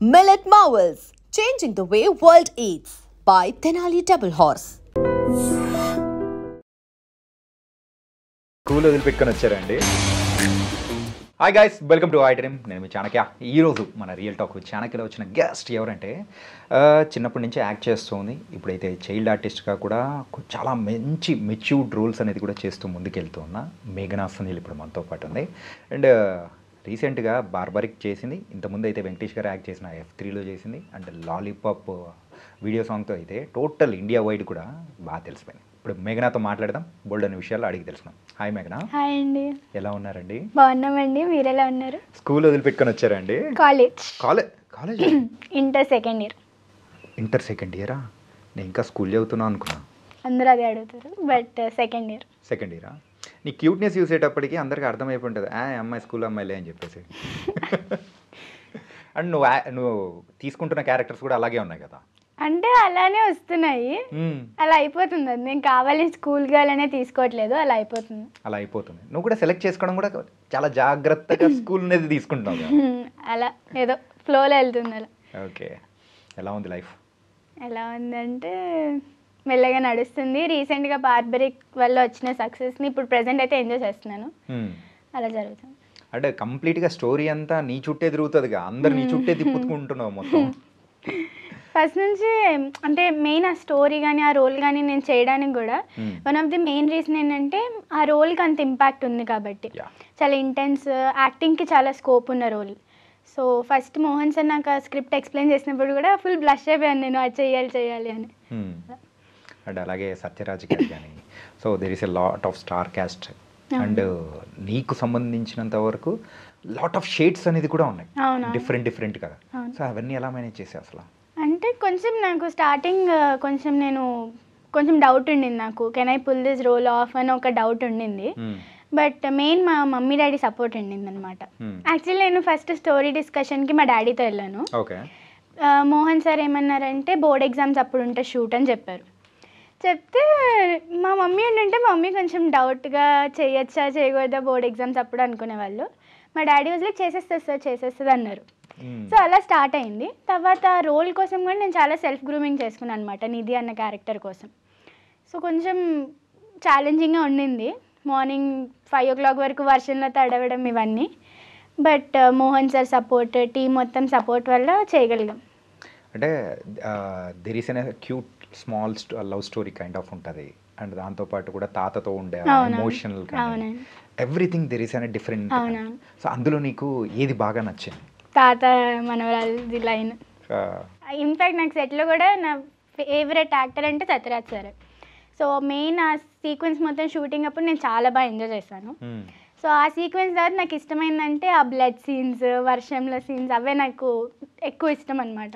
Millet Marvels, changing the way world eats by Tenali Double Horse. School వదిలిపెట్టుకొని వచ్చారండి. Hi guys, welcome to item. నేను మీ చాణక్య. ఈరోజు మన రియల్ టాక్ చాణక్యలో వచ్చిన గెస్ట్ ఎవరంటే చిన్నప్పటి నుంచి యాక్ట్ చేస్తుంది. ఇప్పుడైతే చైల్డ్ ఆర్టిస్ట్గా కూడా చాలా మంచి మెచ్యూర్డ్ రోల్స్ అనేది కూడా చేస్తూ ముందుకెళ్తూ ఉన్న మేఘనా సునీల్ ఇప్పుడు మనతో పాటు ఉంది. అండ్ రీసెంట్గా బార్బరిక్ చేసింది. ఇంతకుముందు అయితే వెంకటేష్ గారు యాక్ట్ చేసిన F3లో చేసింది. అండ్ లాలీపాప్ వీడియో సాంగ్తో అయితే టోటల్ ఇండియా వైడ్ కూడా బాగా తెలిసిపోయింది. ఇప్పుడు మేఘనాతో మాట్లాడదాం, బోల్డ్ అనే విషయాలు అడిగి తెలుసుకున్నాం. హాయ్ మేఘనా. హాయ్ అండి. ఎలా ఉన్నారండి? బాగున్నామండి. మీరు ఎలా ఉన్నారు? స్కూల్ వదిలిపెట్టుకొని వచ్చారండి? College inter second year. Inter second ఇయరా? నేను ఇంకా స్కూల్ చదువుతున్నాను అనుకున్నా. అందరూ అదే అడుగుతారు, బట్ సెకండ్ ఇయరా? నీ క్యూట్నెస్ చూసేటప్పటికి అందరికీ అర్థమైపోయి ఉంటుంది, అమ్మాయి స్కూల్ అమ్మాయిలే అని చెప్పేసి. అండ్ నువ్వు తీసుకుంటున్న క్యారెక్టర్స్ కూడా అలాగే ఉన్నాయి కదా? అంటే అలానే వస్తున్నాయి, అలా అయిపోతుంది. అది నేను కావాలని స్కూల్ గర్ల్ అనే తీసుకోవట్లేదు, అలా అయిపోతుంది. నువ్వు కూడా సెలెక్ట్ చేసుకోవడం కూడా చాలా జాగ్రత్తగా స్కూల్ అనేది తీసుకుంటున్నావు. అలా ఏదో ఫ్లోలో వెళ్తుంది అలా. ఓకే, ఎలా ఉంది లైఫ్? ఎలా ఉందంటే మెల్లగా నడుస్తుంది. రీసెంట్గా బార్బరిక్ వల్ల వచ్చిన సక్సెస్ని ఇప్పుడు ప్రెజెంట్ అయితే ఎంజాయ్ చేస్తున్నాను. అలా జరుగుతుంది. అంటే కంప్లీట్గా స్టోరీ అంతా నీ చుట్టే తిరుగుతుందిగా, అందరు నీ చుట్టే తిప్పుకుంటున్నావు మొత్తం. ఫస్ట్ నుంచి అంటే మెయిన్ ఆ స్టోరీ కానీ ఆ రోల్ కానీ నేను చేయడానికి కూడా one of the main reason ఏంటంటే ఆ రోల్కి అంత ఇంపాక్ట్ ఉంది కాబట్టి. చాలా ఇంటెన్స్, యాక్టింగ్కి చాలా స్కోప్ ఉన్న role. So first Mohan sir నాకు ఆ స్క్రిప్ట్ ఎక్స్ప్లెయిన్ చేసినప్పుడు కూడా ఫుల్ బ్లష్ అయిపోయాను నేను, అది చేయాలి అని. అండ్ అలాగే సత్యరాజ్ గారు కానీ, so there is a lot of star cast. And నీకు సంబంధించినంత వరకు లాట్ ఆఫ్ షేడ్స్ అనేది కూడా ఉన్నాయి, డిఫరెంట్ కదా. సో అవన్నీ ఎలా మేనేజ్ చేసావు అసలు? అంటే కొంచెం నాకు స్టార్టింగ్ కొంచెం డౌట్ ఉండింది నాకు, can I pull this role off అని ఒక డౌట్ ఉండింది. బట్ మెయిన్ మా మమ్మీ డాడీ సపోర్ట్ ఉండింది అనమాట. యాక్చువల్లీ నేను ఫస్ట్ స్టోరీ డిస్కషన్కి మా డాడీతో వెళ్ళాను. మోహన్ సార్ ఏమన్నారంటే బోర్డ్ ఎగ్జామ్స్ అప్పుడు ఉంటే షూట్ అని చెప్పారు. చెప్తే మా మమ్మీ ఉండింటే మా మమ్మీ కొంచెం డౌట్గా చేయొచ్చా చేయకూడదా బోర్డ్ ఎగ్జామ్స్ అప్పుడు అనుకునేవాళ్ళు. మా డాడీ వాజ్ లైక్ చేసేస్తుంది అన్నారు. సో అలా స్టార్ట్ అయింది. తర్వాత రోల్ కోసం కూడా నేను చాలా సెల్ఫ్ గ్రూమింగ్ చేసుకున్నాను అనమాట, నిధి అన్న క్యారెక్టర్ కోసం. సో కొంచెం ఛాలెంజింగ్గా ఉండింది. మార్నింగ్ 5 o'clock వరకు వర్షంలో తడవడం ఇవన్నీ. But Mohan sir support, team మొత్తం సపోర్ట్ వల్ల చేయగలిగాం. అంటే there is an cute small love story kind of ఉంటుంది. అండ్ దాంతోపాటు కూడా తాతతో ఉండే ఎమోషనల్ ఎవ్రీథింగ్ దెర్ ఈస్ అనే డిఫరెంట్. సో అందులో నీకు ఏది బాగా నచ్చింది? తాత మనవరాలి లైన్. ఇన్ఫ్యాక్ట్ నాకు సెట్లో కూడా నా ఫేవరెట్ యాక్టర్ అంటే సత్యరాజ్ సార్. సో మెయిన్ ఆ సీక్వెన్స్ మొత్తం షూటింగ్ అప్పుడు నేను చాలా బాగా ఎంజాయ్ చేశాను. సో ఆ సీక్వెన్స్ తర్వాత నాకు ఇష్టమైందంటే ఆ బ్లడ్ సీన్స్, వర్షంలో సీన్స్, అవే నాకు ఎక్కువ ఇష్టం అనమాట.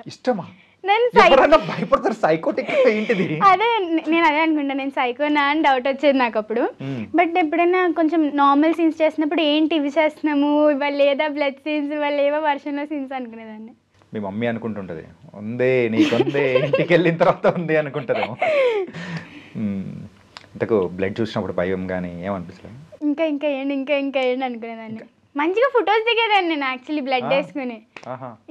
అదే నేను అదే అనుకుంటా, నేను సైకోనా అని డౌట్ వచ్చేది నాకు అప్పుడు. బట్ ఎప్పుడైనా కొంచెం నార్మల్ సీన్స్ చేసినప్పుడు ఏంటి ఇవి చేస్తున్నాము, ఇవాళ లేదా బ్లడ్ సీన్స్, ఇవాళ ఏవో వర్షంలో సీన్స్ అనుకునేదాన్ని. మీ మమ్మీ అనుకుంటుంటది, ఉంది నీకుంది, ఇంటికి వెళ్ళిన తర్వాత ఉంది అనుకుంటుందేమో. ఇంతకు బ్లడ్ చూసినప్పుడు భయం కానీ ఏమనిపిస్తుంది? ఇంకా ఏంటి అనుకునేదాన్ని. మంచిగా ఫొటోస్ దిగేదాన్ని నేను యాక్చువల్లీ బ్లడ్ వేసుకుని.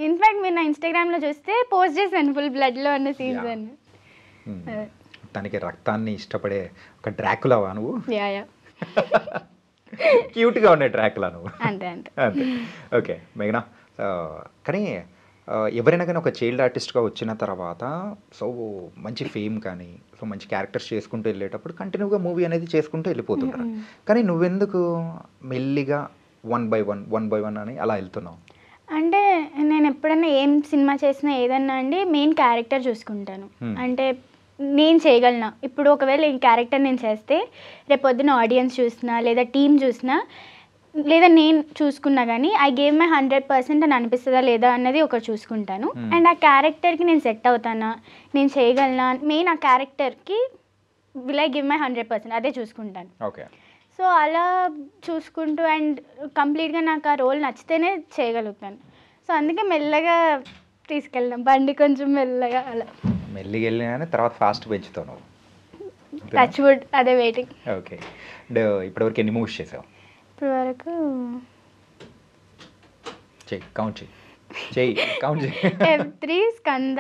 ఇన్ఫాక్ట్ మీరు నా ఇన్స్టాగ్రామ్లో చూస్తే పోస్ట్ చేశాను ఫుల్ బ్లడ్లో ఉన్న సీన్స్ అన్ని. తనకి రక్తాన్ని ఇష్టపడే ఒక డ్రాకులావా నువ్వు? యా క్యూట్గా ఉండే డ్రాకులా నువ్వు. అంతే. ఓకే మేఘనా, కానీ ఎవరైనా కానీ ఒక చైల్డ్ ఆర్టిస్ట్గా వచ్చిన తర్వాత సో మంచి ఫేమ్ కానీ సో మంచి క్యారెక్టర్స్ చేసుకుంటూ వెళ్ళేటప్పుడు కంటిన్యూగా మూవీ అనేది చేసుకుంటూ వెళ్ళిపోతుంటారు. కానీ నువ్వెందుకు మెల్లిగా వన్ బై వన్ అని అలా వెళ్తున్నావు? అంటే నేను ఎప్పుడైనా ఏం సినిమా చేసినా ఏదన్నా అండి మెయిన్ క్యారెక్టర్ చూసుకుంటాను. అంటే నేను చేయగలనా, ఇప్పుడు ఒకవేళ ఈ క్యారెక్టర్ నేను చేస్తే రేపొద్దున ఆడియన్స్ చూసినా లేదా టీం చూసినా లేదా నేను చూసుకున్నా కానీ ఐ గేవ్ మై 100% అని అనిపిస్తుందా లేదా అన్నది ఒకటి చూసుకుంటాను. అండ్ ఆ క్యారెక్టర్కి నేను సెట్ అవుతానా, నేను చేయగలనా, మెయిన్ ఆ క్యారెక్టర్కి విల్ ఐ గివ్ మై 100%, అదే చూసుకుంటాను. ఓకే. సో అలా చూసుకుంటూ అండ్ కంప్లీట్గా నాకు ఆ రోల్ నచ్చితేనే చేయగలుగుతాను. సో అందుకే మెల్లగా తీసుకెళ్దాం బండి, కొంచెం మెల్లగా అలా మెల్లిగా వెళ్ళినా తర్వాత ఫాస్ట్ పెంచుతావు. టచ్ వుడ్, అదే వెయిటింగ్. ఓకే. ఇప్పటివరకు ఎన్ని మూవీస్ చేసావు? ఇప్పటివరకు కౌంట్ చేయి. చెయ్యి కౌంట్ చేయి. F3 Skanda,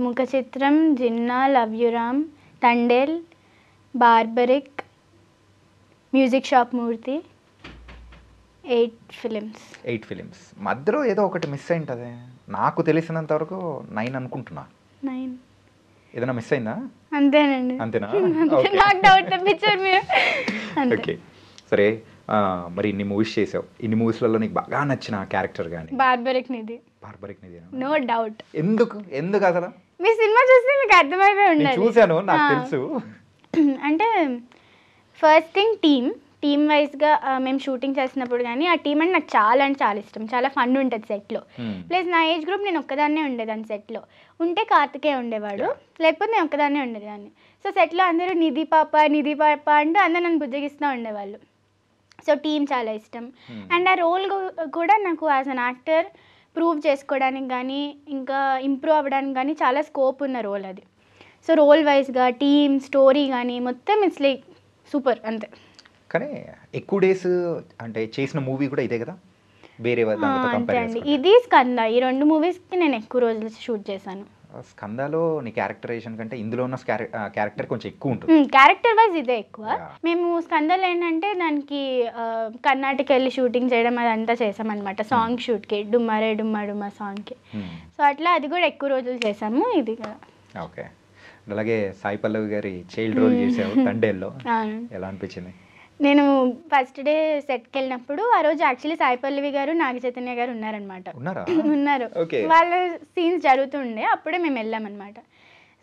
Mukha Chitram, Jinna, love you Ram, Thandel, Barbarik, music shop Murthy, 8 films. 8 films. మధ్యలో ఏదో ఒకటి మిస్ అయింటుంది. నాకు తెలిసినంత వరకు 9 అనుకుంటున్నా. 9 ఏదైనా మిస్ అయిందా? అంతేనండి. అంతేనా? నాకు డౌట్ తెప్పించారు మీరు. ఓకే సరే. మరి ఇన్ని మూవీస్ చేసావు, ఇన్ని మూవీస్లలో నీకు బాగా నచ్చిన క్యారెక్టర్ కానీ? బార్బరిక్ నిధి. బార్బరిక్ నిధి. No doubt. ఎందుకు అసలు? మీ సినిమా చూస్తే మీకు అర్థమైపోయి ఉండాలి. చూశాను, నాకు తెలుసు. అంటే ఫస్ట్ థింగ్ టీమ్ వైజ్గా మేము షూటింగ్ చేసినప్పుడు కానీ ఆ టీం అంటే నాకు చాలా అంటే చాలా ఇష్టం. చాలా ఫన్ ఉంటుంది సెట్లో. ప్లస్ నా ఏజ్ గ్రూప్ నేను ఒక్కదాన్నే ఉండేదాన్ని సెట్లో. ఉంటే కార్తికేయ ఉండేవాడు, లేకపోతే నేను ఒక్కదాన్నే ఉండేదాన్ని. సో సెట్లో అందరూ నిధి పాప అంటూ అందరూ నన్ను బుజ్జగిస్తూ ఉండేవాళ్ళు. సో టీం చాలా ఇష్టం. అండ్ ఆ రోల్ కూడా నాకు యాజ్ అన్ యాక్టర్ ప్రూవ్ చేసుకోవడానికి కానీ ఇంకా ఇంప్రూవ్ అవ్వడానికి కానీ చాలా స్కోప్ ఉన్న రోల్ అది. సో రోల్ వైజ్గా టీమ్ స్టోరీ కానీ మొత్తం ఇట్స్ లైక్ సూపర్ అంతే. కానీ ఎక్కువ డేస్ అంటే చేసిన మూవీ కూడా ఇదే కదా? వేరే అంతే అండి. ఇది స్కంద, ఈ 2 మూవీస్కి నేను ఎక్కువ రోజులు షూట్ చేశాను. స్కందాలో నీ క్యారెక్టరైజేషన్ కంటే ఇందులో ఉన్న క్యారెక్టర్ కొంచెం ఎక్కువ ఉంటుంది. క్యారెక్టర్ వైజ్ ఇదే ఎక్కువ. మేము స్కందాలో ఏంటంటే దానికి కర్ణాటక వెళ్ళి షూటింగ్ చేయడం అదంతా చేసామన్నమాట. సాంగ్ షూట్కి, డుమ్మారే డుమ్మా డుమ్మా సాంగ్కి. సో అట్లా అది కూడా ఎక్కువ రోజులు చేసాము. ఇది కదా. ఓకే. అలాగే సాయి పల్లవి గారి చైల్డ్ రోల్ చేసావు తండేల్లో. ఎలా అనిపించింది? నేను ఫస్ట్ డే సెట్కి వెళ్ళినప్పుడు ఆ రోజు యాక్చువల్లీ సాయి పల్లవి గారు, నాగ చైతన్య గారు ఉన్నారనమాట. ఉన్నారు. వాళ్ళ సీన్స్ జరుగుతుండే అప్పుడే మేము వెళ్ళామన్నమాట.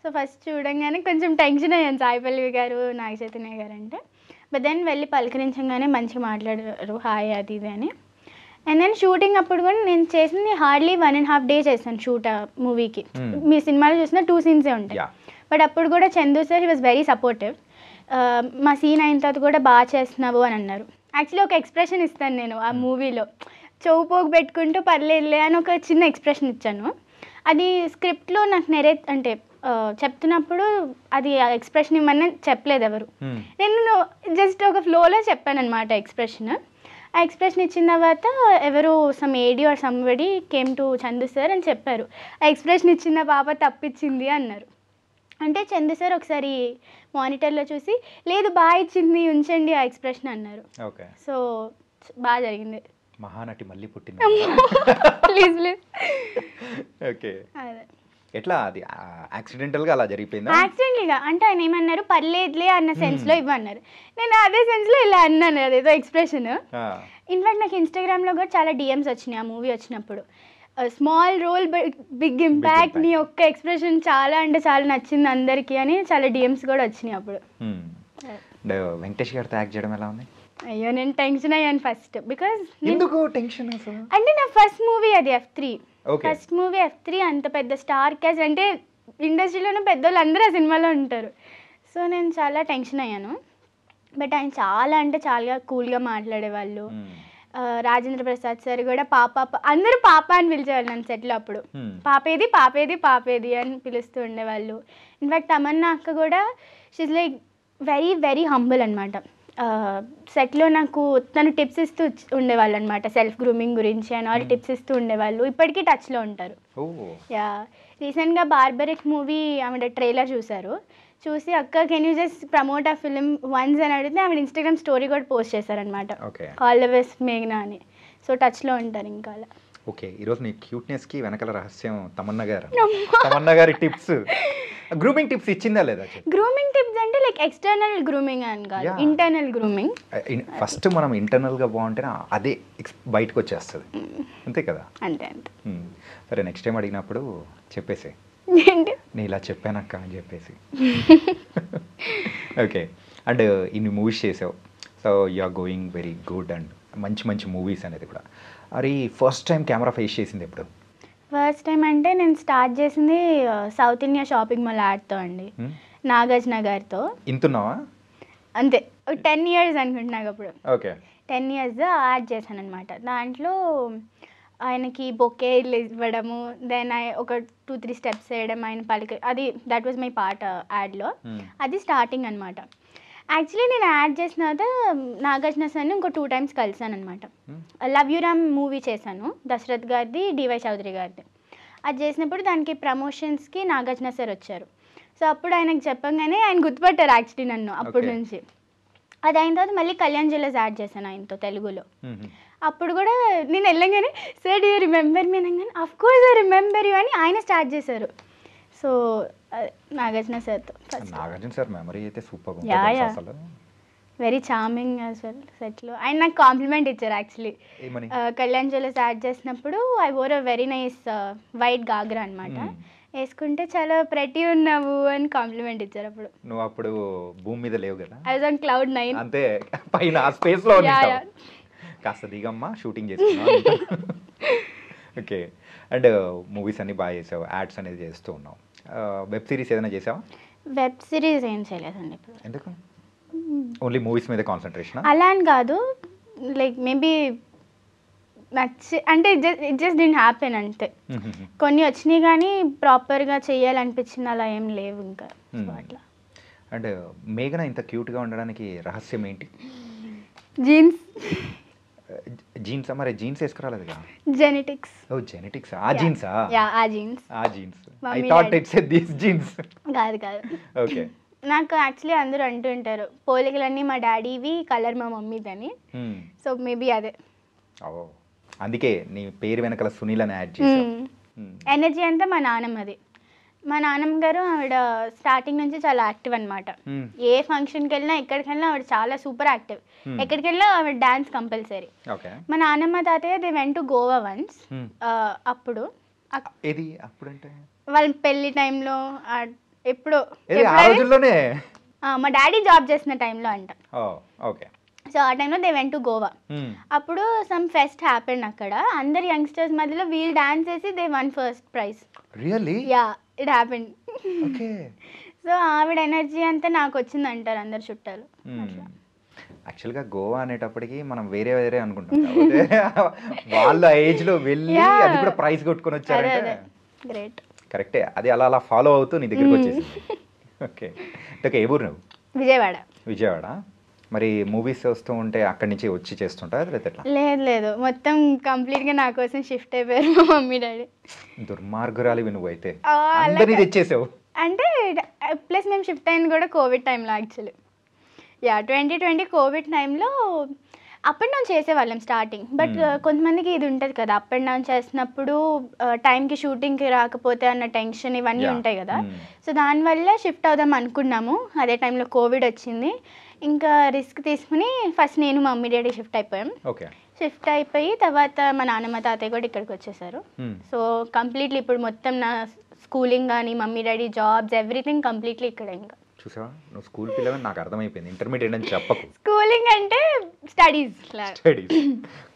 సో ఫస్ట్ చూడంగానే కొంచెం టెన్షన్ అయ్యాను సాయి పల్లవి గారు, నాగ చైతన్య గారు అంటే. బట్ దెన్ వెళ్ళి పలకరించగానే మంచిగా మాట్లాడారు, హాయ్ అది ఇది అని. అండ్ దెన్ షూటింగ్ అప్పుడు కూడా నేను చేసింది హార్డ్లీ 1.5 day చేశాను షూట్ ఆ మూవీకి. మీ సినిమాలో చూసిన 2 scenes ఉంటాయి. బట్ అప్పుడు కూడా Chandu sir he was very supportive. మా సీన్ అయిన తర్వాత కూడా బాగా చేస్తున్నావు అని అన్నారు. యాక్చువల్లీ ఒక ఎక్స్ప్రెషన్ ఇస్తాను నేను ఆ మూవీలో, చెవు పోగు పెట్టుకుంటూ పర్లేదులే అని ఒక చిన్న ఎక్స్ప్రెషన్ ఇచ్చాను. అది స్క్రిప్ట్లో నాకు అంటే చెప్తున్నప్పుడు అది ఎక్స్ప్రెషన్ ఇవ్వమని చెప్పలేదు ఎవరు. నేను జస్ట్ ఒక ఫ్లోలో చెప్పాను అనమాట ఎక్స్ప్రెషన్. ఆ ఎక్స్ప్రెషన్ ఇచ్చిన తర్వాత ఎవరు some AD or somebody came to Chandu sir అని చెప్పారు, ఆ ఎక్స్ప్రెషన్ ఇచ్చిన పాప తప్పించింది అన్నారు. అంటే చందు సార్ ఒకసారి మానిటర్లో చూసి లేదు బాగా ఇచ్చింది ఉంచండి ఆ ఎక్స్ప్రెషన్ అన్నారు. సో బాగా జరిగింది. మహానటి మళ్ళీ పుట్టింది. Please please. ఓకే. అదే ఎట్లా అది యాక్సిడెంటల్గా అలా జరిగిపోయిందా? యాక్సిడెంటల్గా అంటే ఆయన ఏమన్నారు, పర్లేదులే అన్న సెన్స్లో ఇవ్వన్నారు. నేను అదే సెన్స్లో ఇలా అన్నాను అదేదో ఎక్స్ప్రెషన్. ఇన్ఫాక్ట్ నాకు ఇన్స్టాగ్రామ్లో కూడా చాలా డిఎమ్స్ వచ్చినాయి ఆ మూవీ వచ్చినప్పుడు. స్మాల్ రోల్ బిగ్ ఇంపాక్ట్, నీ ఒక్క ఎక్స్ప్రెషన్ చాలా అంటే చాలా నచ్చింది అందరికీ అని చాలా డిఎమ్స్ కూడా వచ్చినాయి అప్పుడు. వెంకటేష్ గారితో యాక్ట్ చేయడం ఎలా ఉంది? అయ్యో నేను టెన్షన్ అయ్యాను ఫస్ట్. బికాజ్ ఎందుకు టెన్షన్? అంటే నా ఫస్ట్ మూవీ అది F3. ఫస్ట్ మూవీ F3 అంత పెద్ద స్టార్ క్యాస్ట్ అంటే ఇండస్ట్రీలోనే పెద్దోళ్ళు అందరూ ఆ సినిమాలో ఉంటారు. సో నేను చాలా టెన్షన్ అయ్యాను. బట్ ఆయన చాలా అంటే చాలా కూల్గా మాట్లాడేవాళ్ళు. రాజేంద్ర ప్రసాద్ సార్ కూడా పాప అందరూ పాప అని పిలిచేవాళ్ళు నన్ను సెట్లో అప్పుడు. పాపేది పాపేది పాపేది అని పిలుస్తూ ఉండేవాళ్ళు. ఇన్ఫ్యాక్ట్ తమన్నా అక్క కూడా she like very very humble అనమాట. సెట్లో నాకు తను టిప్స్ ఇస్తూ ఉండేవాళ్ళు అనమాట, సెల్ఫ్ గ్రూమింగ్ గురించి అని ఆల్ టిప్స్ ఇస్తూ ఉండేవాళ్ళు. ఇప్పటికీ టచ్లో ఉంటారు. యా రీసెంట్గా బార్బరిక్ మూవీ ఆవిడ ట్రైలర్ చూశారు. చూసి అక్క కెన్ యూ జస్ట్ ప్రమోట్ ఆ ఫిలిం వన్స్ అని అడిగితే ఆవిడ ఇన్స్టాగ్రామ్ స్టోరీ కూడా పోస్ట్ చేశారనమాట, ఆల్ ద బెస్ట్ మేఘ్నా అని. సో టచ్లో ఉంటారు ఇంకా అలా. ఓకే. ఈరోజు నీ క్యూట్నెస్కి వెనకాల రహస్యం తమన్నా గారి టిప్స్, గ్రూమింగ్ టిప్స్ ఇచ్చిందా లేదా? గ్రూమింగ్ టిప్స్ అంటే లైక్ ఎక్స్టర్నల్ గ్రూమింగ్ అని కాదు, ఇంటర్నల్ గ్రూమింగ్. ఫస్ట్ మనం ఇంటర్నల్గా బాగుంటేనే అదే బయటకు వచ్చేస్తుంది, అంతే కదా? అంతే అంతే. సరే నెక్స్ట్ టైం అడిగినప్పుడు చెప్పేసి నేను ఇలా చెప్పానక్క అని చెప్పేసి. ఓకే. అండ్ ఇన్ని మూవీస్ చేసావు, so you are going very good and మంచి మంచి మూవీస్ అనేది కూడా. అది ఫస్ట్ టైం కెమెరా ఫేస్ చేసింది ఎప్పుడు? ఫస్ట్ టైం అంటే నేను స్టార్ట్ చేసింది సౌత్ ఇండియా షాపింగ్ మాల్ యాడ్తో అండి, నాగార్జున గారితో. ఇంతున్నావా? అంతే 10 years అనుకుంటున్నాను అప్పుడు. ఓకే. 10 years యాడ్ చేశాను అనమాట. దాంట్లో ఆయనకి బొకే ఇవ్వడము, దెన్ ఒక 2-3 steps వేయడం, ఆయన పలికి, అది దట్ వాజ్ మై పార్ట్ యాడ్లో. అది స్టార్టింగ్ అనమాట. యాక్చువల్లీ నేను యాడ్ చేసిన తర్వాత నాగార్జున సార్ని ఇంకో 2 times కలిసాను అనమాట. లవ్ యూ రామ్ మూవీ చేశాను, దశరథ్ గారిది, డివై చౌదరి గారిది. అది చేసినప్పుడు దానికి ప్రమోషన్స్కి నాగార్జున సార్ వచ్చారు. సో అప్పుడు ఆయనకు చెప్పంగానే ఆయన గుర్తుపట్టారు యాక్చువల్లీ నన్ను అప్పటి నుంచి. అది అయిన తర్వాత మళ్ళీ కళ్యాణ్ జ్యువెలర్స్ యాడ్ చేశాను ఆయనతో తెలుగులో. అప్పుడు కూడా నేను వెళ్ళంగానే sir do you remember me అనగానే of course I remember you అని ఆయన స్టార్ట్ చేశారు. సో నాగార్జున సార్తో నాగార్జున సార్ మెమరీ అయితే సూపర్ అసలు, వెరీ చార్మింగ్ అసలు సెట్లో. ఆయన నాకు కాంప్లిమెంట్ ఇచ్చారు యాక్చువల్లీ. కళ్యాణ్ జ్యువెలర్స్ యాడ్ చేసినప్పుడు I wore a very nice white ghagra అనమాట, వేసుకుంటే చాలా ప్రెటీ ఉన్నావు అని కాంప్లిమెంట్ ఇచ్చారు. అప్పుడు నువ్వు అప్పుడు భూమి మీద లేవు కదా, ఐ వాజ్ ఆన్ క్లౌడ్ 9 అంతే పైన ఆ స్పేస్ లో కాస్త దిగమ్మా షూటింగ్ చేసుకున్నావు. ఓకే, అండ్ మూవీస్ అన్ని బాగా చేసావు, యాడ్స్ అనేది చేస్తూ ఉన్నావు. వెబ్ సిరీస్ ఏదైనా చేసావా? వెబ్ సిరీస్ ఏం చేయలేదండి ఇప్పుడు. ఎందుకు? ఓన్లీ మూవీస్ మీద కాన్సన్ట్రేషన్? అలా అని కాదు, లైక్ మేబీ అంటే ఇట్ జస్ట్ డిడ్ంట్ హ్యాపెన్ అంతే. కొన్ని వచ్చినాయి కానీ ప్రాపర్గా చేయాలనిపించింది అలా ఏం లేవు ఇంకా అట్లా. అండ్ మేఘన ఇంత క్యూట్గా ఉండడానికి రహస్యం ఏంటి? జీన్స్. జీన్స్ మరి జీన్స్ వేసుకురాలేదుగా? జెనెటిక్స్. ఓ జెనెటిక్స్, ఆ జీన్సా? యా ఆ జీన్స్. ఆ jeans I thought it's this jeans. కాదు. ఓకే. నాకు యాక్చువల్లీ అందరూ అంటుంటారు పోలికలన్నీ మా డాడీవి, కలర్ మా మమ్మీదని. సో మేబీ అదే. ఓ అందుకే నీ పేరు వెనకాల సునీల్ అని యాడ్ చేసావు. ఎనర్జీ అంతా మా నాన్నమ్మది. మా నాన్నమ్మ గారు ఆవిడ స్టార్టింగ్ నుంచి చాలా యాక్టివ్ అనమాట. ఏ ఫంక్షన్కి వెళ్ళినా ఎక్కడికి వెళ్ళినా ఆవిడ చాలా సూపర్ యాక్టివ్. ఎక్కడికి వెళ్ళినా ఆవిడ డాన్స్ కంపల్సరీ. మా నాన్నమ్మ తాతయ్య they went to Goa once. అప్పుడు వాళ్ళ పెళ్లి టైంలో ఎప్పుడో మా డాడీ జాబ్ చేసిన టైంలో అంట. సో ఆ టైంలో దే వెంట్ టు గోవా. అప్పుడు సమ్ ఫెస్ట్ హ్యాపెండ్ అక్కడ. అందరు యంగ్స్టర్స్ మధ్యలో వీళ్ళు డాన్స్ చేసి they one first prize. Really? Yeah it happened. So ఆవిడ ఎనర్జీ అంతా నాకు వచ్చింది అంటారు అందరు చుట్టాలు. యాక్చువల్గా గోవా అనేటప్పటికి మనం వేరే వేరే అనుకుంటాం, వాళ్ళ ఏజ్ లో వెళ్ళి అది కూడా ప్రైజ్ కొట్టుకొని వచ్చారంటే గ్రేట్. కరెక్టే, అది అలా అలా ఫాలో అవుతూ నీ దగ్గరికి వచ్చేసింది. Okay, okay. ఏ ఊరు నువ్వు? విజయవాడ. విజయవాడ. మరి మూవీస్ వస్తూ ఉంటే అక్కడి నుంచి వచ్చి చేస్తుంటా లేదా? లేదు మొత్తం కంప్లీట్గా నా కోసం షిఫ్ట్ అయిపోయారు మా మమ్మీ డాడీ. దుర్మార్గురాలివి నువ్వు అయితే, అందరినీ తెచ్చేసావు. అంటే ప్లస్ మేము షిఫ్ట్ అయింది కూడా కోవిడ్ టైంలో యాక్చువల్లీ. యా 2020 కోవిడ్ టైంలో అప్ అండ్ డౌన్ చేసేవాళ్ళం స్టార్టింగ్. బట్ కొంతమందికి ఇది ఉంటుంది కదా, అప్ అండ్ డౌన్ చేసినప్పుడు టైంకి షూటింగ్కి రాకపోతే అన్న టెన్షన్ ఇవన్నీ ఉంటాయి కదా. సో దానివల్ల షిఫ్ట్ అవుదాం అనుకున్నాము. అదే టైంలో కోవిడ్ వచ్చింది. ఇంకా రిస్క్ తీసుకుని ఫస్ట్ నేను మా మమ్మీ డాడీ షిఫ్ట్ అయిపోయాం. షిఫ్ట్ అయిపోయి తర్వాత మా నాన్నమ్మ తాతయ్య కూడా ఇక్కడికి వచ్చేసారు. సో కంప్లీట్లీ ఇప్పుడు మొత్తం నా స్కూలింగ్ కానీ mummy daddy jobs everything completely ఇక్కడ. ఇంకా చూసావా, నువ్వు స్కూల్ పిల్లవని నాకు అర్థమైపోయింది. ఇంటర్మీడియట్ అని చెప్పకు. స్కూలింగ్ అంటే స్టడీస్.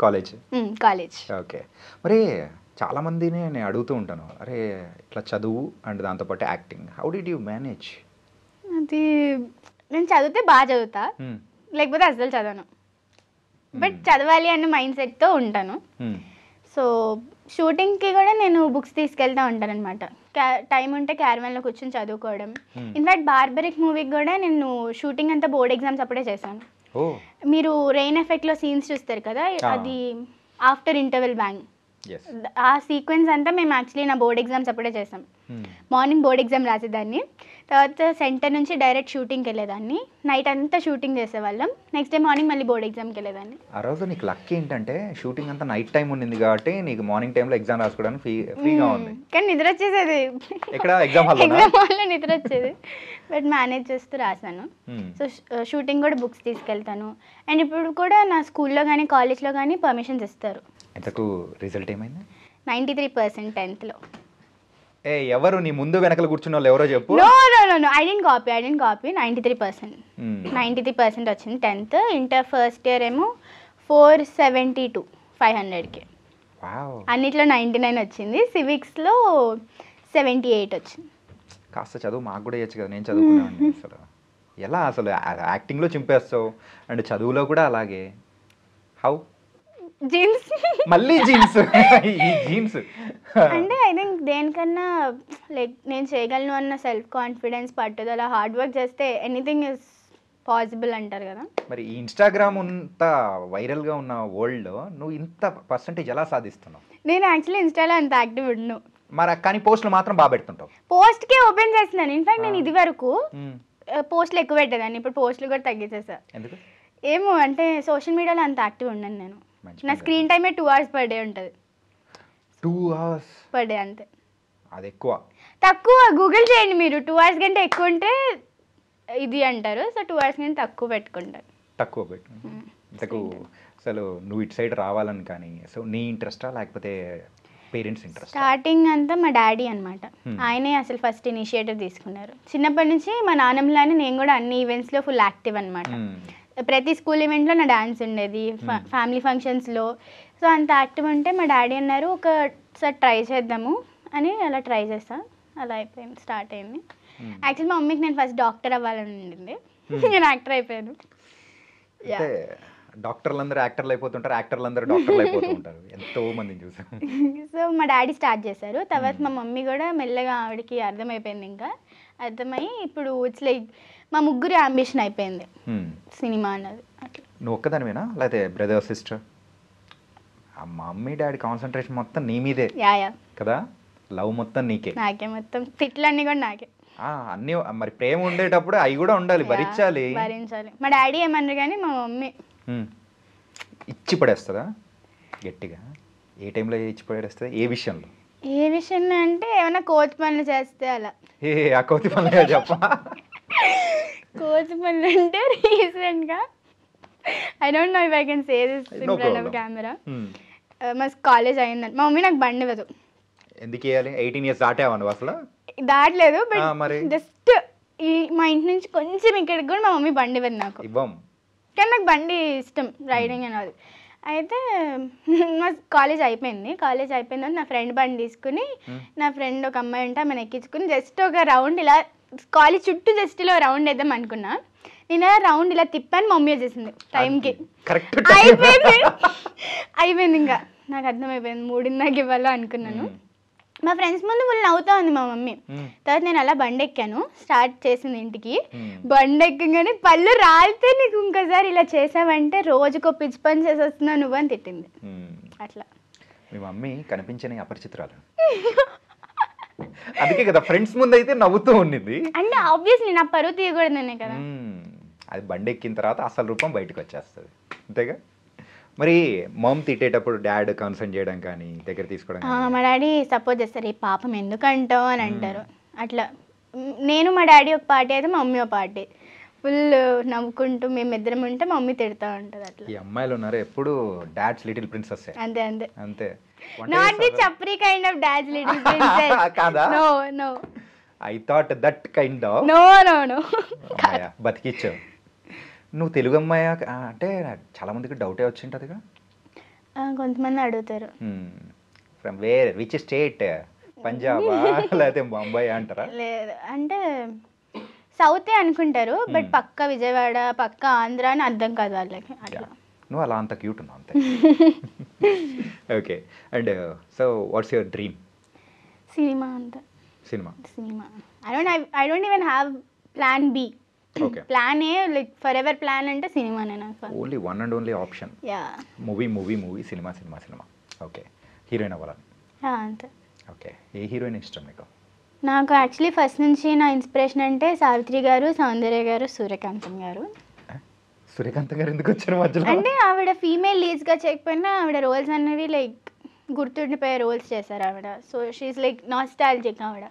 కాలేజ్. ఓకే. మరి చాలా మందిని నేను అడుగుతూ ఉంటాను, అరే ఇట్లా చదువు అండ్ దాంతోపాటు acting, how did you manage? అది నేను చదివితే బాగా చదువుతా, లేకపోతే అసలు చదవను. బట్ చదవాలి అన్న మైండ్ సెట్తో ఉంటాను. సో షూటింగ్కి కూడా నేను బుక్స్ తీసుకెళ్తూ ఉంటాను అనమాట. టైం ఉంటే క్యారవాన్లో కూర్చొని చదువుకోవడం. ఇన్ఫాక్ట్ బార్బరిక్ మూవీకి కూడా నేను షూటింగ్ అంతా బోర్డ్ ఎగ్జామ్స్ అప్పుడే చేశాను. మీరు రెయిన్ ఎఫెక్ట్లో సీన్స్ చూస్తారు కదా, అది ఆఫ్టర్ ఇంటర్వెల్ బ్యాంగ్. ఆ సీక్వెన్స్ అంతా మేము యాక్చువల్లీ నా బోర్డ్ ఎగ్జామ్స్ అప్పుడే చేసాం. మార్నింగ్ బోర్డ్ ఎగ్జామ్ రాసేదాన్ని, తర్వాత సెంటర్ నుంచి డైరెక్ట్ షూటింగ్కి వెళ్ళేదాన్ని. నైట్ అంతా షూటింగ్ చేసేవాళ్ళం, నెక్స్ట్ డే మార్నింగ్ మళ్ళీ బోర్డ్ ఎగ్జామ్కి వెళ్ళేదాన్ని. ఆ రోజు నీకు లక్ ఏంటంటే షూటింగ్ అంతా నైట్ టైం ఉండింది కాబట్టి నీకు మార్నింగ్ టైంలో ఎగ్జామ్ రాసుకోవడానికి ఫ్రీగా ఉంది. కానీ నిద్ర వచ్చేసేది. ఇక్కడ ఎగ్జామ్ హాల్లో నిద్ర వచ్చేది. బట్ మేనేజ్ చేస్తూ రాశాను. సో షూటింగ్ కూడా బుక్స్ తీసుకెళ్తాను. అండ్ ఇప్పుడు కూడా నా స్కూల్లో కానీ కాలేజ్లో కానీ పర్మిషన్స్ ఇస్తారు. ఎంతకు రిజల్ట్ ఏమైంది? 93% 10th లో. ఎవరు నీ ముందు వెనకలు కూర్చున్న వాళ్ళు ఎవరో చెప్పు. No I dent copy. 93%. 93% వచ్చింది 10th. ఇంటర్ ఫస్ట్ ఇయర్ ఏమో 472 500కి. అన్నిట్లో 99 వచ్చింది. సివిక్స్లో 78 వచ్చింది. కాస్త చదువు మాకు కూడా ఇవ్వచ్చు కదా, నేను చదువుకున్నాను. అసలు ఎలా అసలు యాక్టింగ్లో చింపేస్తావు అండ్ చదువులో కూడా అలాగే, హౌ? జీన్స్. మళ్ళీ జీన్స్. ఈ జీన్స్ అంటే ఐ థింక్ దేనికన్నా లైక్ నేను చేయగలను అన్న సెల్ఫ్ కాన్ఫిడెన్స్, పట్టుదల, హార్డ్ వర్క్ చేస్తే ఎనీథింగ్ ఇస్ పాసిబుల్ అంటారు కదా. మరి ఈ ఇన్స్టాగ్రామ్ ఇంత వైరల్గా ఉన్న వరల్డ్లో నువ్వు ఇంత పర్సంటేజ్ ఎలా సాధిస్తున్నావు? నేను యాక్చువల్లీ ఇన్స్టాలో అంత యాక్టివ్ ఉండను. మరి కానీ పోస్టులు మాత్రం బాగా పెడుతుంటావు. పోస్ట్కే ఓపెన్ చేస్తున్నాను. ఇన్ఫాక్ట్ నేను ఇది వరకు పోస్టులు ఎక్కువ పెట్టేదాన్ని, ఇప్పుడు పోస్టులు కూడా తగ్గించేసా. ఎందుకు? ఏమో అంటే సోషల్ మీడియాలో అంత యాక్టివ్ ఉండను నేను. మంచి నా స్క్రీన్ టైమే 2 hours per day ఉంటుంది. 2 hours per day అంతే. అది ఎక్కువ తక్కువ గూగుల్ చేయండి మీరు. 2 hours కంటే ఎక్కువ ఉంటే ఇది అంటారు. సో 2 hours కంటే తక్కువ పెట్టుకుంటారు. తక్కువ పెట్టు. ఇంతకు అసలు నువ్వు ఇటు సైడ్ రావాలని కానీ సో నీ ఇంట్రెస్టా లేకపోతే పేరెంట్స్ ఇంట్రెస్ట్? స్టార్టింగ్ అంతా మా డాడీ అనమాట. ఆయనే అసలు ఫస్ట్ ఇనిషియేటివ్ తీసుకున్నారు. చిన్నప్పటి నుంచి మా నాన్నమ్మలానే నేను కూడా అన్ని ఈవెంట్స్లో ఫుల్ యాక్టివ్ అనమాట. ప్రతి స్కూల్ ఈవెంట్లో నా డాన్స్ ఉండేది, ఫ్యామిలీ ఫంక్షన్స్లో. సో అంత యాక్టివ్ ఉంటే మా డాడీ అన్నారు ఒకసారి ట్రై చేద్దాము అని. అలా ట్రై చేస్తా, అలా అయిపోయింది, స్టార్ట్ అయింది. యాక్చువల్లీ మా మమ్మీకి నేను ఫస్ట్ డాక్టర్ అవ్వాలని ఉండింది, నేను యాక్టర్ అయిపోయాను. డాక్టర్లు అందరూ యాక్టర్లు అయిపోతుంటారు, యాక్టర్లు అందరూ డాక్టర్లు అయిపోతూ ఉంటారు, ఎంతో మందిని చూసాం. సో మా డాడీ స్టార్ట్ చేశారు, తర్వాత మా మమ్మీ కూడా మెల్లగా ఆవిడకి అర్థమైపోయింది. ఇంకా అర్థమయ్యి ఇప్పుడు ఇట్స్ లైక్ మా ముగ్గురు అంబిషన్ అయిపోయింది సినిమా అన్నది. అట్లా నువ్వు ఒక్కదానివేనా లేకపోతే బ్రదర్ సిస్టర్? ఆ మమ్మీ డాడీ కాన్సన్ట్రేషన్ మొత్తం నీ మీదే కదా, లవ్ మొత్తం నీకే? నాకే మొత్తం, తిట్లన్నీ కూడా నాకే. అన్నీ మరి ప్రేమ ఉండేటప్పుడు అవి కూడా ఉండాలి, భరించాలి. మా డాడీ ఏమన్నారు కానీ మా మమ్మీ ఇచ్చి పడేస్తుందా గట్టిగా? ఏ టైంలో ఇచ్చి పడేస్తుంది? ఏ విషయంలో? ఏ విషయంలో అంటే ఏమైనా కోతి పనులు చేస్తే అలా. ఆ కోతి పనులు చెప్ప. కోతి పనులు అంటే రీసెంట్గా I don't know if I can say this in front of camera. మా కాలేజ్ అయిందని మా మమ్మీ నాకు బండి ఇవ్వదు. ఎందుకు ఇవ్వాలి? 18 years దాటావా నువ్వు? అసలు దాటలేదు, బట్ జస్ట్ ఈ మా ఇంటి నుంచి కొంచెం ఇక్కడికి కూడా మా మమ్మీ బండి ఇవ్వదు నాకు. ఇవ్వం, కానీ నాకు బండి ఇష్టం, రైడింగ్ అని. అది అయితే మా కాలేజ్ అయిపోయింది. కాలేజ్ అయిపోయిన తర్వాత నా ఫ్రెండ్ బండి తీసుకుని, నా ఫ్రెండ్ ఒక అమ్మాయి ఉంటే ఆమెను ఎక్కించుకుని జస్ట్ ఒక రౌండ్ ఇలా కాలేజ్ చుట్టూ జస్ట్ ఇలా రౌండ్ వేద్దాం అనుకున్నా. నేను రౌండ్ ఇలా తిప్పాను, మమ్మీ వచ్చేసింది టైంకి. అయిపోయింది ఇంకా నాకు అర్థమైపోయింది, 3:30కి ఇవ్వాలో అనుకున్నాను. మా ఫ్రెండ్స్ ముందు వాళ్ళు నవ్వుతా ఉంది మా మమ్మీ. తర్వాత నేను అలా బండి ఎక్కాను, స్టార్ట్ చేసింది ఇంటికి. బండి ఎక్కగానే పళ్ళు రాలితే నీకు ఇంకోసారి ఇలా చేసావంటే రోజుకో పిచ్చి పని చేసి వస్తున్నావు నువ్వు అని తిట్టింది. అట్లా మీ మమ్మీ కనిపించని అపరిచితురాలు. అందుకే కదా ఫ్రెండ్స్ ముందు అయితే నవ్వుతూ ఉండింది. అంటే ఆబ్వియస్లీ నా పరువు తీయకూడదనే కదా. అది బండి ఎక్కిన తర్వాత అసలు రూపం బయటకు వచ్చేస్తుంది, అంతేగా? మరి మామ్ తిట్టేటప్పుడు డాడ్ కన్సర్న్ చేయడం కానీ దగ్గర తీసుకోవడం? మా డాడీ సపోర్ట్ చేస్తారు, ఈ పాపం ఎందుకంటావు అని అంటారు. అట్లా నేను మా డాడీ ఒక పార్టీ అయితే మా మమ్మీ ఒక పార్టీ, ఫుల్ నవ్వుకుంటూ మేమిద్దరం ఉంటే మా మమ్మీ తిడతా ఉంటుంది. అట్లా ఈ అమ్మాయిలు ఉన్నారు ఎప్పుడు డాడ్స్ లిటిల్ ప్రిన్సెస్. అంతే అంతే అంతే. Not the chapri kind of dad's little princess. కాదా? No no, I thought that kind of. No no no. అమ్మాయ బతికిచ్చావు నువ్వు. తెలుగు అమ్మాయ అంటే చాలా మందికి డౌటే వచ్చింటదిగా. కొంతమంది అడుగుతారు from where, which state? Punjab లేకపోతే ముంబై అంటారా? లేదు అంటే సౌతే అనుకుంటారు, బట్ పక్క విజయవాడ పక్క ఆంధ్ర అని అర్థం కాదు వాళ్ళకి. అట్లా నువ్వు అలా అంత క్యూట్ ఉన్నావు అంతే. Okay, and so what's your dream? Cinema అంతా. Cinema I don't even have plan B. Okay, plan A like forever plan అంటే సినిమానే నాకు. Only one and only option. Yeah, movie movie movie, cinema cinema cinema. Okay, heroine అవ్వాలని? అంతే. Okay, ఏ heroine ఇష్టం నీకు? నాకు actually first నుంచి నా ఇన్స్పిరేషన్ అంటే సావిత్రి గారు, సౌందర్య గారు, సూర్యకాంతం గారు. సూర్యకాంతం గారు ఎందుకు వచ్చారు మధ్యలో? అంటే ఆవిడ ఫీమేల్ లీడ్స్గా చేయకపోయినా ఆవిడ రోల్స్ అనేవి లైక్ గుర్తుండిపోయే రోల్స్ చేశారు ఆవిడ. సో షీఈస్ లైక్ నాస్టాల్జిక్ ఆవిడ,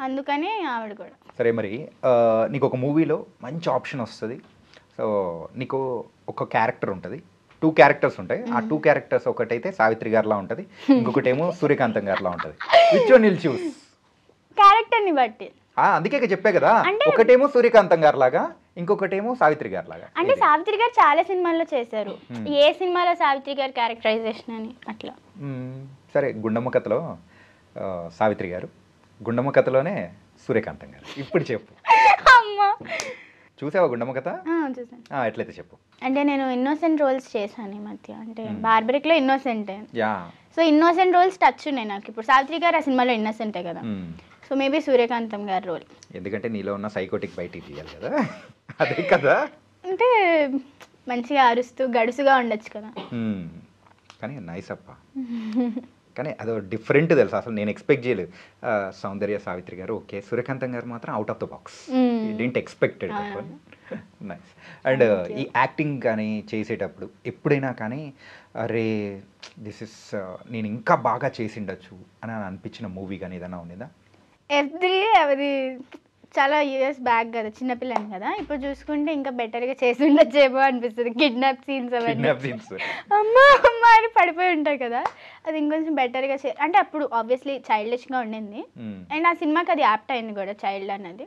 అందుకని ఆవిడ కూడా. సరే, మరి నీకు ఒక మూవీలో మంచి ఆప్షన్ వస్తుంది. సో నీకు ఒక క్యారెక్టర్ ఉంటుంది, 2 క్యారెక్టర్స్ ఉంటాయి. ఆ 2 క్యారెక్టర్స్ ఒకటైతే సావిత్రి గారిలా ఉంటుంది, ఇంకొకటేమో సూర్యకాంతం గారిలా ఉంటుంది. Which one will choose? క్యారెక్టర్ని బట్టి. అందుకే చెప్పే కదా, ఒకటేమో సూర్యకాంతం గారి లాగా, ఇంకొకటేమో సావిత్రి గారి లాగా. అంటే సావిత్రి గారు చాలా సినిమాల్లో చేశారు, ఏ సినిమాలో సావిత్రి గారి క్యారెక్టరైజేషన్ అని అట్లా. సరే, గుండమ్మ కథలో సావిత్రి గారు, గుండమ్మ కథలోనే సూర్యకాంతం గారు. ఇప్పుడు చెప్పు. చూసావా గుండమ్మ కథ? చూసాను. ఎట్లయితే చెప్పు. అంటే నేను ఇన్నోసెంట్ రోల్స్ చేశాను ఈ మధ్య. అంటే బార్బరిక్లో ఇన్నోసెంటే. సో ఇన్నోసెంట్ రోల్స్ టచ్ ఉన్నాయి నాకు. ఇప్పుడు సావిత్రి గారు ఆ సినిమాలో ఇన్నోసెంటే కదా, సో మేబీ సూర్యకాంతం గారి రోల్. ఎందుకంటే నీలో ఉన్న సైకోటిక్ బయటికి తీయాలి కదా, అదే కదా. అంటే మంచిగా అరుస్తూ గడుసుగా ఉండొచ్చు కదా. కానీ నైస్ అప్ప. కానీ అదో డిఫరెంట్ తెలుసు, అసలు నేను ఎక్స్పెక్ట్ చేయలేదు. సౌందర్య సావిత్రి గారు ఓకే, సూర్యకాంతం గారు మాత్రం out of the box, didn't expected. Nice. And ఈ యాక్టింగ్ కానీ చేసేటప్పుడు ఎప్పుడైనా కానీ అరే దిస్ ఇస్ నేను ఇంకా బాగా చేసిండొచ్చు అని అనిపించిన మూవీ కానీ ఏదైనా ఉండేదా? అది చాలా ఇయర్స్ బ్యాక్ కదా, చిన్నపిల్లని కదా. ఇప్పుడు చూసుకుంటే ఇంకా బెటర్గా చేసి ఉండొచ్చేమో అనిపిస్తుంది. కిడ్నాప్ సీన్స్ అవన్నీ అమ్మా అమ్మ అని పడిపోయి ఉంటాయి కదా, అది ఇంకొంచెం బెటర్గా అంటే అప్పుడు ఆబ్వియస్లీ చైల్డిష్గా ఉండింది. అండ్ ఆ సినిమాకి అది యాప్ట్ అయింది కూడా, చైల్డ్ అన్నది.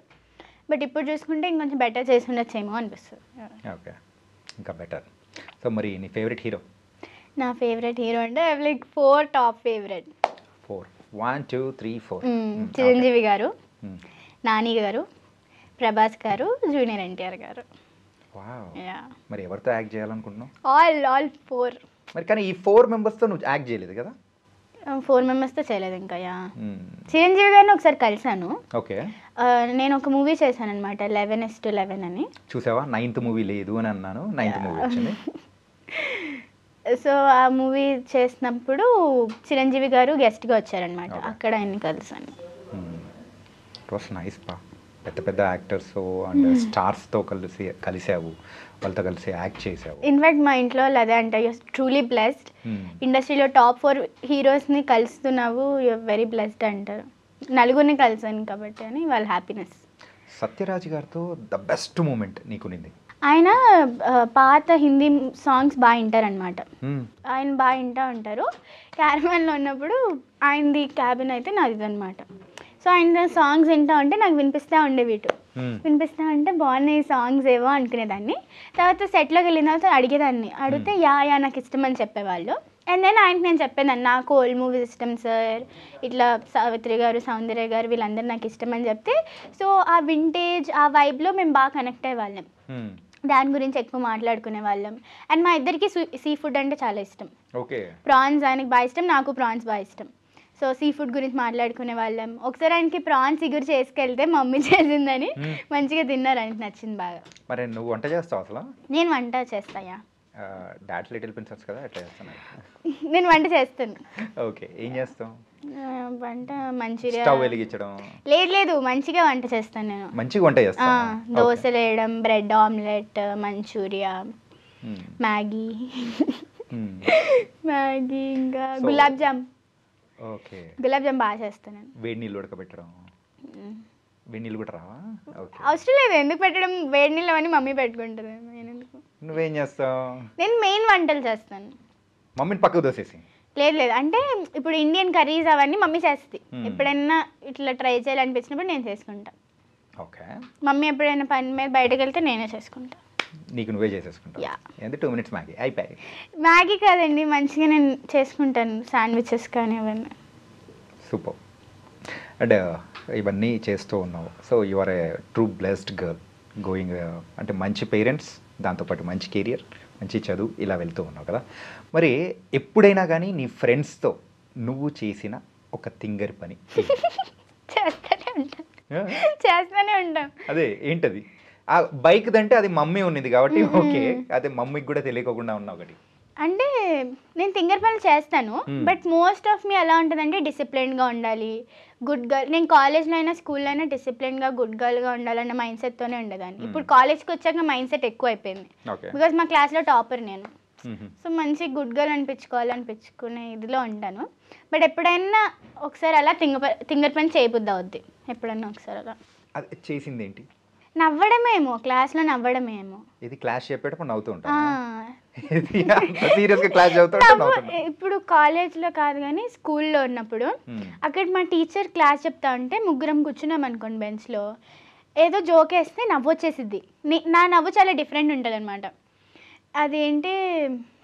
బట్ ఇప్పుడు చూసుకుంటే ఇంకొంచెం బెటర్ చేసి ఉండొచ్చేమో అనిపిస్తుంది. ఓకే, ఇంకా బెటర్. సో మరి నీ ఫేవరెట్ హీరో? నా ఫేవరెట్ హీరో అంటే లైక్ 4 టాప్ ఫేవరెట్. 4 1 2 3 4. చిరంజీవి గారు, నాని గారు, ప్రభాస్ గారు, జూనియర్ ఎన్టీఆర్ గారు. మరి ఎవరితో యాక్ట్ చేయాలనుకుంటున్నావు? ఆల్ 4. మరి కానీ ఈ 4 మెంబర్స్తో నువ్వు యాక్ట్ చేయలేదు కదా? 4 మెంబర్స్తో చేయలేదు ఇంకా. చిరంజీవి గారిని ఒకసారి కలిసాను. ఓకే. నేను ఒక మూవీ చేశాను అనమాట, 11:11 అని. చూసావా, 9th మూవీ లేదు అని అన్నాను, 9th మూవీ వచ్చింది. సో ఆ మూవీ చేసినప్పుడు చిరంజీవి గారు గెస్ట్గా వచ్చారనమాట, అక్కడ ఆయన్ని కలిసాను. ఇట్ వాస్ నైస్ పా. పెద్ద పెద్ద యాక్టర్స్ అండ్ స్టార్స్తో కలిసావు, వాళ్ళతో కలిసి యాక్ట్ చేసావు. ఇన్ఫాక్ట్ మా ఇంట్లో వాళ్ళు అదే అంటే ట్రూలీ బ్లెస్డ్, ఇండస్ట్రీలో టాప్ 4 హీరోస్ని కలుస్తున్నావు, యూఆర్ వెరీ బ్లెస్డ్ అంటారు. నలుగురిని కలిసాను కాబట్టి అని వాళ్ళ హ్యాపీనెస్. సత్యరాజ్ గారితో ద బెస్ట్ మూమెంట్ నీకునింది? ఆయన పాత హిందీ సాంగ్స్ బాగా వింటారనమాట. ఆయన బాగా వింటూ ఉంటారు. క్యారవాన్లో ఉన్నప్పుడు ఆయనది క్యాబిన్ అయితే నాది అనమాట. సో ఆయన సాంగ్స్ వింటూ ఉంటే నాకు వినిపిస్తూ ఉండేవి, వినిపిస్తూ ఉంటే బాగున్నాయి సాంగ్స్ ఏవో అనుకునేదాన్ని. తర్వాత సెట్లోకి వెళ్ళిన తర్వాత అడిగేదాన్ని, అడిగితే యా నాకు ఇష్టం అని చెప్పేవాళ్ళు. అండ్ దెన్ ఆయనకి నేను చెప్పేదాన్ని నాకు ఓల్డ్ మూవీస్ ఇష్టం సార్, ఇట్లా సావిత్రి గారు, సౌందర్య గారు వీళ్ళందరూ నాకు ఇష్టం అని చెప్తే, సో ఆ వింటేజ్ ఆ వైబ్లో మేము బాగా కనెక్ట్ అయ్యే వాళ్ళం, దాని గురించి ఎక్కువ మాట్లాడుకునే వాళ్ళం. అండ్ మా ఇద్దరికి సీ ఫుడ్ అంటే చాలా ఇష్టం. ప్రాన్స్ ఆయనకి బాగా ఇష్టం, నాకు ప్రాన్స్ బాగా ఇష్టం. సో సీ ఫుడ్ గురించి మాట్లాడుకునే వాళ్ళం. ఒకసారి ఆయనకి ప్రాన్స్ ఇగురు చేసుకెళ్తే మమ్మీ చేసిందని మంచిగా తిన్నారు, ఆయనకి నచ్చింది బాగా. మరి నువ్వు వంట చేస్తావు అసలు? నేను వంట చేస్తాయా, డాడ్ లిటిల్ ప్రిన్సెస్ కదా, ఎట్లా చేస్తాను? నేను వంట చేస్తాను. ఓకే, ఏం చేస్తావు వంట? మంచూరియా. స్టవ్ వెలిగించడం? లేదు మంచిగా వంట చేస్తాను నేను. మంచిగా వంట చేస్తాను. దోశలు వేయడం, బ్రెడ్ ఆమ్లెట్, మంచూరియా, మ్యాగీ, ఇంకా గులాబ్ జామ్. ఓకే, గులాబ్ జామ్ బాగా చేస్తాను నేను. వేడి నీళ్ళు ఉడకబెట్టడం? వేడి నీళ్ళు కూడా రావా? అవసరం లేదు, ఎందుకు పెట్టడం, వేడి నీళ్ళు అవన్నీ మమ్మీ పెట్టుకుంటుంది, నేను ఎందుకు. నువ్వేం చేస్తావు? నేను మెయిన్ వంటలు చేస్తాను. మమ్మీని పక్కకు దోసేసి? లేదు అంటే ఇప్పుడు ఇండియన్ కర్రీస్ అవన్నీ మమ్మీ చేస్తుంది. ఎప్పుడైనా ఇట్లా ట్రై చేయాలనిపించినప్పుడు నేను చేసుకుంటా. ఓకే. మమ్మీ ఎప్పుడైనా పని మీద బయటకు వెళ్తే నేనే చేసుకుంటా. నీకు నువ్వే చేసేసుకుంటా? 2 minutes మ్యాగీ అయిపోయి. మ్యాగీ కాదండి, మంచిగా నేను చేసుకుంటాను, శాండ్విచెస్ కానీ అవన్నీ. సూపర్. అండ్ ఇవన్నీ చేస్తూ ఉన్నావు. So you are a true blessed girl going, అంటే మంచి పేరెంట్స్, దాంతోపాటు మంచి కెరియర్, మంచి చదువు, ఇలా వెళ్తూ ఉన్నావు కదా. మరి ఎప్పుడైనా కానీ నీ ఫ్రెండ్స్తో నువ్వు చేసిన ఒక తింగరి పని? చేస్తూనే ఉంటాం. అదే ఏంటది? ఆ బైక్ దంటే అది మమ్మీ ఉన్నది కాబట్టి ఓకే, అదే మమ్మీకి కూడా తెలియకుండా ఉన్నా ఒకటి. అంటే నేను తింగర్ పనులు చేస్తాను, బట్ మోస్ట్ ఆఫ్ మీ ఎలా ఉంటుందంటే డిసిప్లిన్గా ఉండాలి, గుడ్ గర్ల్. నేను కాలేజ్లో అయినా స్కూల్లో అయినా డిసిప్లిన్గా గుడ్ గర్ల్గా ఉండాలన్న మైండ్ సెట్తోనే ఉండేదాన్ని. ఇప్పుడు కాలేజ్కి వచ్చాక మైండ్ సెట్ ఎక్కువ అయిపోయింది, బికాజ్ మా క్లాస్లో టాపర్ నేను. సో మంచి గుడ్ గర్ల్ అనిపించుకునే ఇదిలో ఉంటాను. బట్ ఎప్పుడైనా ఒకసారి అలా తింగర్ పని చేయబుద్ది అవుద్ది, ఎప్పుడన్నా ఒకసారి అలా. అది చేసింది ఏంటి? నవ్వడమేమో, క్లాస్లో నవ్వడమేమో. ఇది క్లాస్ చెప్పేటప్పుడు నవ్వుతూ ఉంటాను. సీరియస్గా క్లాస్ చదువుతా. ఇప్పుడు కాలేజ్లో కాదు కానీ స్కూల్లో ఉన్నప్పుడు అక్కడ మా టీచర్ క్లాస్ చెప్తా ఉంటే ముగ్గురం కూర్చున్నాం అనుకోండి బెంచ్లో, ఏదో జోక్ వేస్తే నవ్వు వచ్చేసిద్ది. నా నవ్వు చాలా డిఫరెంట్ ఉంటుంది అనమాట. అదేంటి,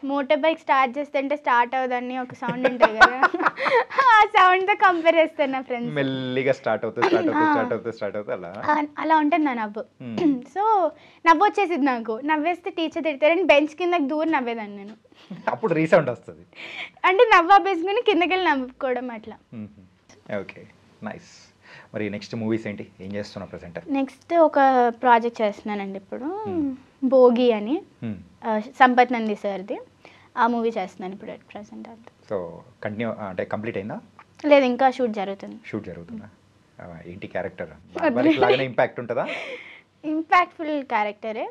మోటార్ బైక్ స్టార్ట్ చేస్తుంటే స్టార్ట్ అవుదని ఒక సౌండ్ ఉంటుంది కదా, ఆ సౌండ్తో కంపేర్ చేస్తాను నా ఫ్రెండ్స్. మెల్లిగా స్టార్ట్ అవుతుంది అలా ఉంటుంది నా నవ్వు. సో నవ్వు వచ్చేసింది నాకు, నవ్వేస్తే టీచర్ తిడతారని బెంచ్ కిందకి దూరం నవ్వేదాన్ని నేను. అప్పుడు రీసౌండ్ వస్తుంది అంటే నవ్వు అభ్యసుకుని కిందకి వెళ్ళి నవ్వుకోవడం అట్లా. Okay, nice. మరి నెక్స్ట్ మూవీస్ ఏంటి, ఏం చేస్తున్నావు ప్రజెంట్? నెక్స్ట్ ఒక ప్రాజెక్ట్ చేస్తున్నానండి ఇప్పుడు, భోగి అని, సంపత్ నంది సార్ది. ఆ మూవీ చేస్తున్నాను ఇప్పుడు ప్రజెంట్. అంతే. సో కంటిన్యూ అంటే కంప్లీట్ అయిందా? లేదు, ఇంకా షూట్ జరుగుతుందా? ఏంటి క్యారెక్టర్ లాగానే ఇంపాక్ట్ ఉంటుందా? ఇంపాక్ట్ఫుల్ క్యారెక్టరే.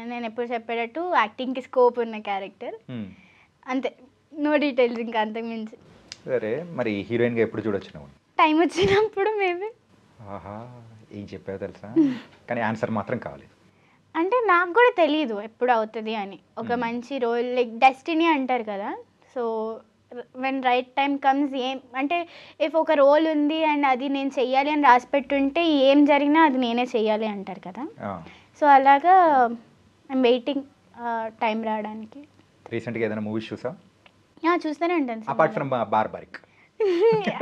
నేను ఎప్పుడు చెప్పేటట్టు యాక్టింగ్కి స్కోప్ ఉన్న క్యారెక్టర్ అంతే, నో డీటెయిల్స్ ఇంకా అంతకు మించి. సరే, మరి హీరోయిన్గా ఎప్పుడు చూడొచ్చు నువ్వు? టైం వచ్చినప్పుడు మేబీ. ఆహా, ఏం చెప్పావు తెలుసా, కానీ ఆన్సర్ మాత్రం కావాలి. అంటే నాకు కూడా తెలియదు ఎప్పుడు అవుతుంది అని. ఒక మంచి రోల్ లైక్ డెస్టినీ అంటారు కదా, so when right time comes. ఏం అంటే ఇఫ్ ఒక రోల్ ఉంది అండ్ అది నేను చెయ్యాలి అని రాసి పెట్టుంటే ఏం జరిగినా అది నేనే చెయ్యాలి అంటారు కదా. సో అలాగా ఐమ్ వెయిటింగ్ టైం రావడానికి. రీసెంట్గా ఏదైనా మూవీస్ చూసా? చూస్తూనే ఉంటాను. అపార్ట్ ఫ్రమ్ బార్బరిక్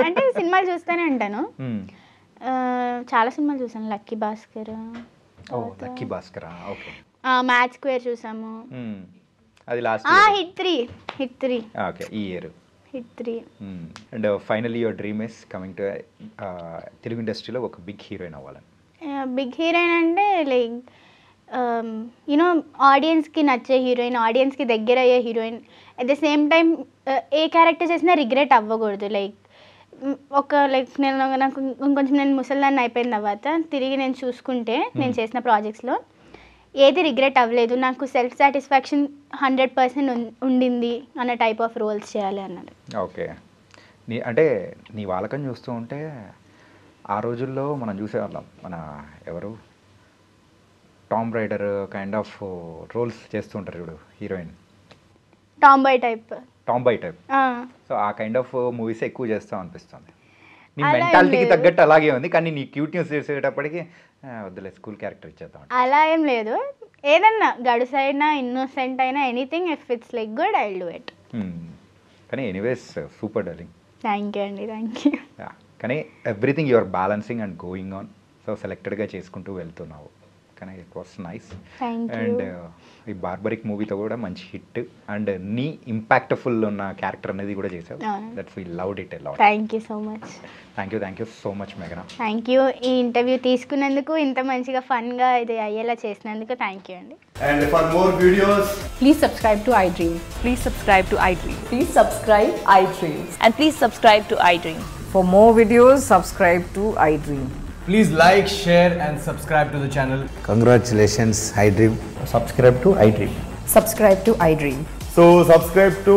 అంటే సినిమాలు చూస్తూనే ఉంటాను. చాలా సినిమాలు చూసాను. Lucky Bhaskar, lucky Bhaskar, okay. Match square చూసాము. అది లాస్ట్ హిట్ 3 ఓకే, ఈ year hit 3. And finally your dream is coming to Telugu ఇండస్ట్రీలో ఒక బిగ్ హీరోయిన్ అవ్వాలని. బిగ్ హీరోయిన్ అంటే లైక్ యూనో ఆడియన్స్కి నచ్చే హీరోయిన్, ఆడియన్స్కి దగ్గర అయ్యే heroine. At the same time A character చేసినా రిగ్రెట్ అవ్వకూడదు. లైక్ నాకు ఇంకొంచెం నేను ముసలిదాన్ని అయిపోయిన తర్వాత తిరిగి నేను చూసుకుంటే నేను చేసిన ప్రాజెక్ట్స్లో ఏది రిగ్రెట్ అవ్వలేదు, నాకు సెల్ఫ్ సాటిస్ఫాక్షన్ 100% ఉండింది అన్న టైప్ ఆఫ్ రోల్స్ చేయాలి అన్నది. ఓకే. అంటే నీ వాళ్ళకని చూస్తూ ఉంటే ఆ రోజుల్లో మనం చూసేవాళ్ళం, మన ఎవరు Tomb Raider kind of roles చేస్తూ ఉంటారు చూడు heroine, tomboy type. So ఆ కైండ్ ఆఫ్ మూవీస్ ఎక్కువ చేస్తాం అనిపిస్తుంది. నీ మెంటాలిటీకి తగ్గట్టు అలాగే ఉంది, కానీ నీ క్యూట్నెస్ చేసేటప్పటికి వద్దులే స్కూల్ క్యారెక్టర్ ఇచ్చేద్దాం. అలా ఏం లేదు, ఏదన్నా గడుసైనా ఇన్నోసెంట్ అయినా anything if it's like good I will do it. కానీ anyways super darling. Thank you అండి, థ్యాంక్ యూ. కానీ everything you're balancing and going on. So సెలెక్టెడ్గా చేసుకుంటూ వెళ్తున్నావు, కానీ ఇట్ వాస్ నైస్. అండ్ ఈ బార్బరిక్ మూవీతో కూడా మంచి హిట్ అండ్ నీ ఇంపాక్ట్ఫుల్ ఉన్న క్యారెక్టర్ అనేది కూడా చేసావు. That's we loved it a lot. Thank you so much. Thank you so much మేఘనా. థ్యాంక్ యూ ఈ ఇంటర్వ్యూ తీసుకున్నందుకు, ఇంత మంచిగా ఫన్గా ఇది అయ్యేలా చేసినందుకు థ్యాంక్ యూ అండి. And for more videos, please subscribe to iDream. Please subscribe to iDream. Please subscribe iDream. And please subscribe to iDream. For more videos, subscribe to iDream. please like, share and subscribe to the channel. Congratulations, iDream. Subscribe to iDream. Subscribe to iDream. So subscribe to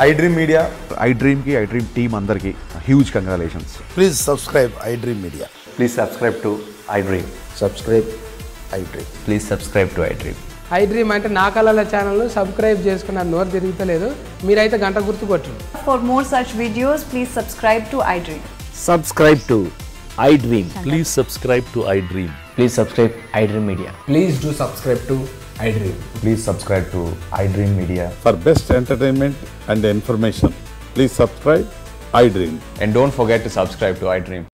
iDream Media. iDream ki iDream team andarki huge congratulations. Please subscribe iDream Media. Please subscribe to iDream. Subscribe iDream. Please subscribe to iDream. iDream అంటే నా కళల ఛానల్ను subscribe చేసుకున్న నోరు తిరుగుతలేదు, మీరైతే గంట గుర్తు కొట్టండి. For more such videos, please subscribe to iDream. Subscribe to iDream. Please subscribe to iDream. Please subscribe iDream Media. Please do subscribe to iDream. Please subscribe to iDream Media. For best entertainment and information, please subscribe iDream. And don't forget to subscribe to iDream.